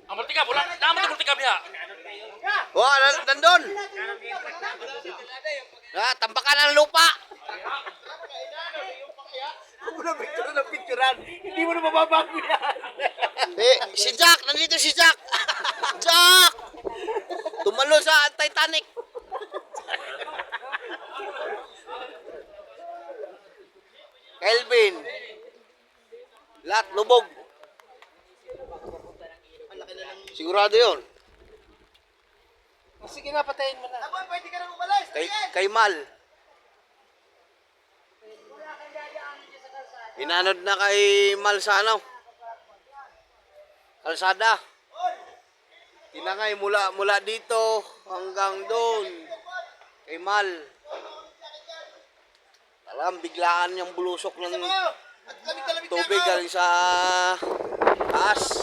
Ang multikap, wala. Naman ang multikap niya. Wah, nandun. Tambakan ng lupa. Kung na picture ng picturean, hindi mo na mababago yan. Si Jack, nandito si Jack. Jack! Tumalo sa Titanic. Kelvin. Lahat lubog. Sigurado yun. Sige na, patayin mo na. Aba, pwede ka nang umalis. Kay Mal. Inanod na kay Mal sa ano? Kalsada. Tinangay mula dito hanggang doon. Kay Mal. Alam, biglaan yung bulusok ng tubig galing sa taas.